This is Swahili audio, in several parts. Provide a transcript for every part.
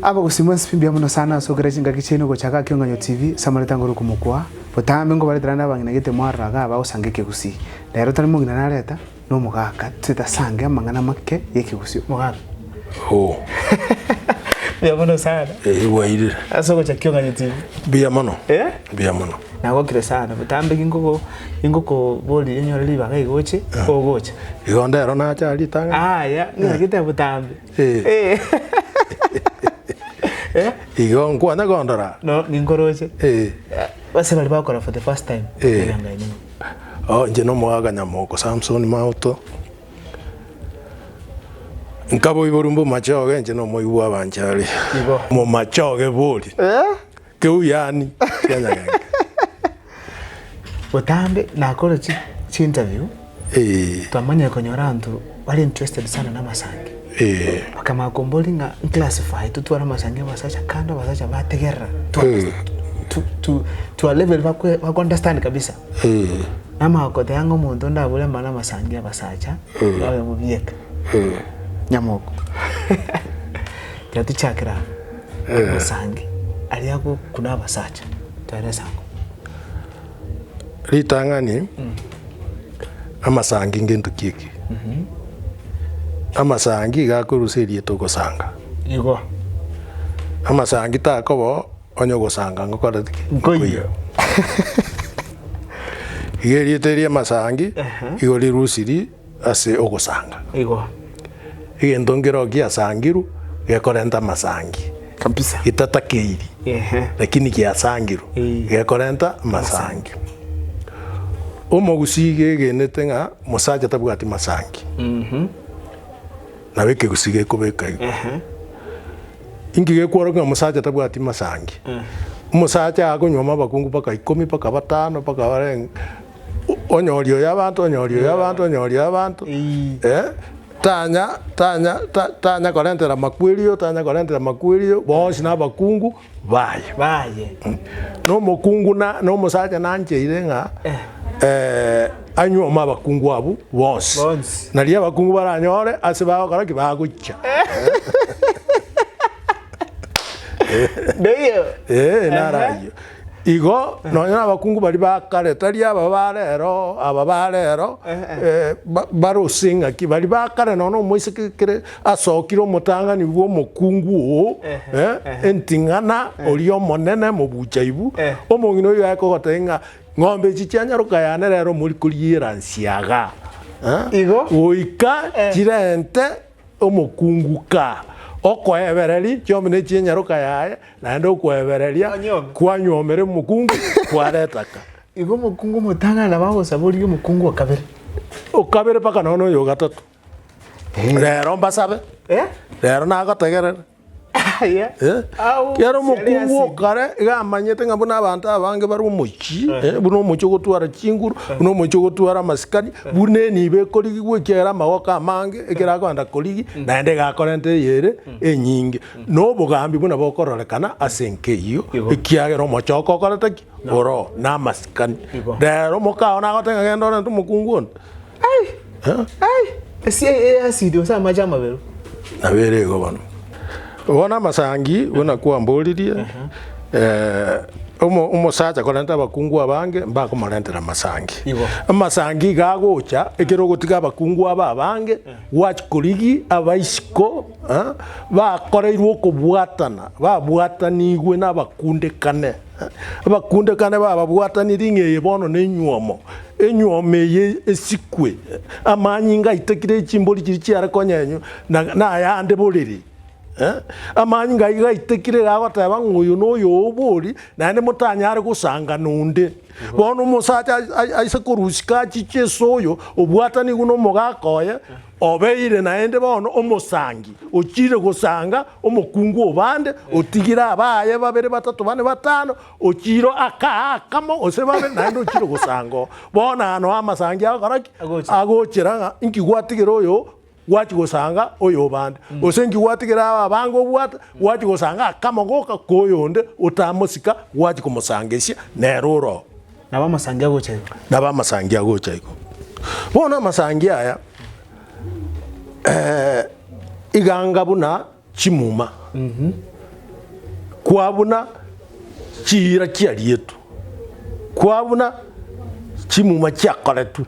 aba gusimwa spimbi muno sana so grecinga kicheno gochaka Kionganyo TV samareta ngoro kumukwa botambe ngo baretrana bangina gete mwaraga aba usangeke gusi rero tari mugina nareta no mugaka teta sange amangana make yeke gusi mugaka bia muno sana waire aso gocha Kionganyo TV bia muno bia muno nago kire sana botambe ingoko boli enyore libaga igoche ogocha igonda ero na chali tanga ya ngite botambe Igo nkwana gondora. No, ninkoroche. Base bali bakora for the first time. Nje no mwaga nyamoko Samson Mauto. Nkabo iborumbo machoge nje no moiwa abanchali. Igo. Mo machoge boli. Ke uyani. Yanyaga. Botambe nakora chi interview. Twamanya konyorantu bali interested sana na Masangi. Kama komboli nga classify tutwara Masangi basacha kanda basacha bategera to a level ba understand kabisa nama akote yango muntu ndabule mana Masangi basacha yawe mubieka nyamoko yatuchakira Masangi aliyako kuna basacha tare sango ritangani Amasangi ngentu kiki Amasangi gakurusirie tugusanga igo Amasangi takobo onyo gusanga ngokora tiki ngoyo igeriete Amasangi igori rusiri ase ogusanga igo igentongero giasangiru gekorenta Masangi kabisa itatakeiri lakini giasangiru gekorenta Masangi omogusige genete nga musaja tabwati Masangi na weke gusige kubeka ingige kworoga musaja tabwati Masangi musaja agonyoma bakungu paka 10 paka 5 paka bareng onyorio y'abantu tanya korentera makwirio bonsi na bakungu baye no mukungu no musaja nanjeire nga anyoma bakungu abu bonsi naria bakungu baranyore asibao kara kibagucha Deyo narayo igo nonyana bakungu bari bakare tari ababarero barosinga ki bari bakare nono moisekere asokiro mutanga nibwo mukungu entingana orio monene mubuchaibu omongino yako gotenga ng'ombe chichanyaruka yana rero muri kuriira nsiaga igo oika kirente omukunguka okoebereri kyomene chinyaruka yaye naende okwebereria kwanyomere mukungu kwaretaka igo mukungu mutanga na bago saburi mukungu okabere paka nono yo gatatu rero mbasabe rero nagategerera Yaro mukungu kare gamanyete ngabona abantu abange bari umuchi buno mucho gutwara chinguru buno mucho gutwara masikari buneni be koligi gwekera mawoka amange ekera kwanda koligi naende gakorente yere enyinge no bugambi buna bokororekana asenke iyo ekiagero mochoko koretaki oro na masikani rero mukaona gotenga gendo ntu mukungu esi asidio sa majama bero na bere go bano Wana Masangi wana kuwa mbolirie umusacha korenta bakungu abange mbako marentera Masangi Masangi gagocha ekero gotiga abakungu abange wachikorigi abaisiko bakoreirwo kubwatana babwatanigwe n'abakundekane abakundekane bababwataniri ngeye bono nenyuomo enyuome esikwe amanyinga itekire chimboli kiri cyara konyenyu na yande boliri amanyi ngaiga itekire gagoteba nguyu noyo obori nande mutanyare gusanga nunde bono musacha aise kurusika chichesoyo obwatani guno mugakoye obeire naende bono omusangi ochire gusanga omukungu obande otigira abaye babere batatu bane batano ochiro akamo osebabe naende ochire gusanga bona ano Amasangi agaraki agochira inkigwatigiro oyo wachi gusanga oyo bande osengi watigira abango bwata wachi gusanga akamogoka koyonde utamusika wachi kumusangesha neruro naba Masangi agocha bona Masangi aya iganga buna chimuma kwabuna chira kia rietu kwabuna chimuma chiakoretu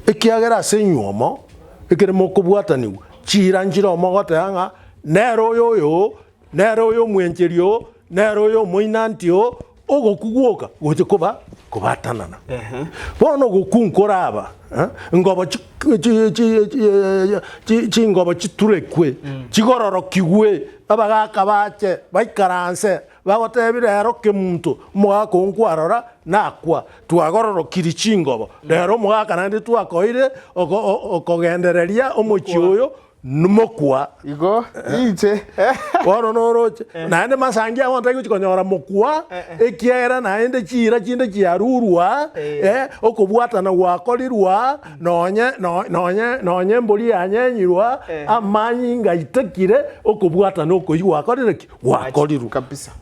ikiagera ase nyuomo ikere mokobwataniwa chira njira omogote anga nero oyo mwencheri o nero oyo moinanti o ogokugwoka goche kobatanana bono gokunkoraba ngobo ngobo chiturekwe chigororokigwe abagaka bache baikaranse bagotebire ero kemuntu mwako nkwarora nakwa twagororokiri chingobo rero mwaka nandi twakoire okogendereria omochi oyo numokwa igo inche bono noroche naende masangi awonta guchikonyora mokwa ekiera naende chira chinde chiarurwa okobwatana gwakorirwa nonye mbori yanyenyirwa amanyi ngaitekire okobwatana okoyi gwakorirwa kabisa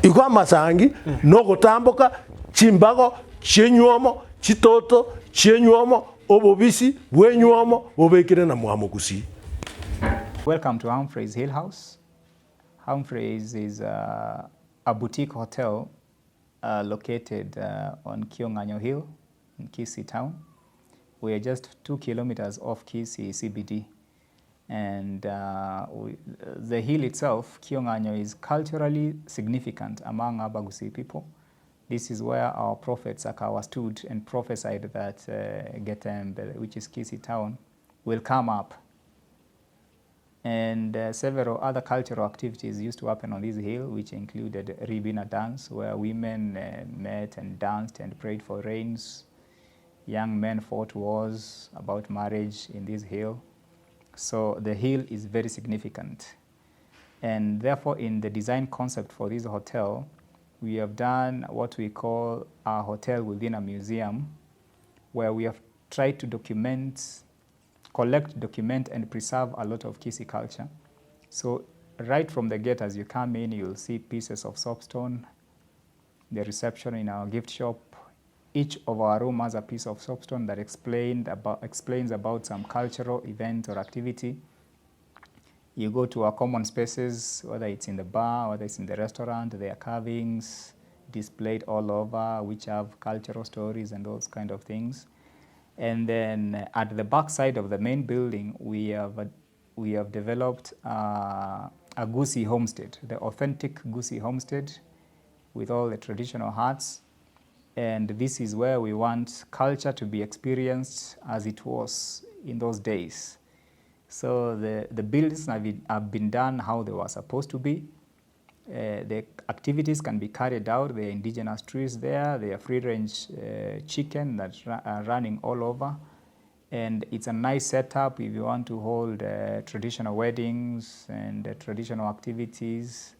igo amasangi nogotamboka chimbago chenyuomo chitoto chenyuomo obobisi bwenyuomo bobekire na mwamogusi. Welcome to Humphreys Hill House. Humphreys is a boutique hotel located on Kionganyo Hill in Kisii town. We are just 2 kilometers off Kisii CBD. And the hill itself, Kionganyo, is culturally significant among Abagusi people. This is where our prophet Sakawa stood and prophesied that Getembe, which is Kisii town, will come up. And several other cultural activities used to happen on this hill, which included Ribina dance, where women met and danced and prayed for rains. Young men fought wars about marriage in this hill. So the hill is very significant. And therefore, in the design concept for this hotel, we have done what we call a hotel within a museum, where we have tried to collect, document, and preserve a lot of Kisii culture. So right from the gate as you come in, you'll see pieces of soapstone, the reception in our gift shop. Each of our rooms has a piece of soapstone that explains about some cultural event or activity. You go to our common spaces, whether it's in the bar, whether it's in the restaurant, there are carvings displayed all over, which have cultural stories and those kind of things. And then at the back side of the main building, we have developed a Gusii homestead, the authentic Gusii homestead with all the traditional huts. And this is where we want culture to be experienced as it was in those days. So the buildings have been done how they were supposed to be. The activities can be carried out. There are indigenous trees there. There are free-range chicken that are running all over. And it's a nice setup if you want to hold traditional weddings and traditional activities.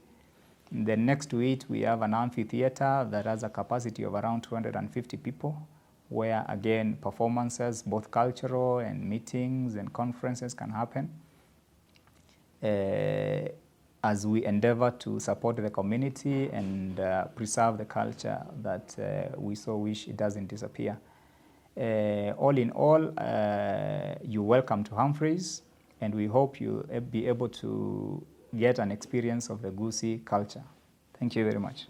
Then next to it, we have an amphitheater that has a capacity of around 250 people, where again performances, both cultural and meetings and conferences can happen as we endeavor to support the community and preserve the culture that we so wish it doesn't disappear. All in all, you're welcome to Humphreys, and we hope you'll be able to get an experience of the Gusii culture. Thank you very much.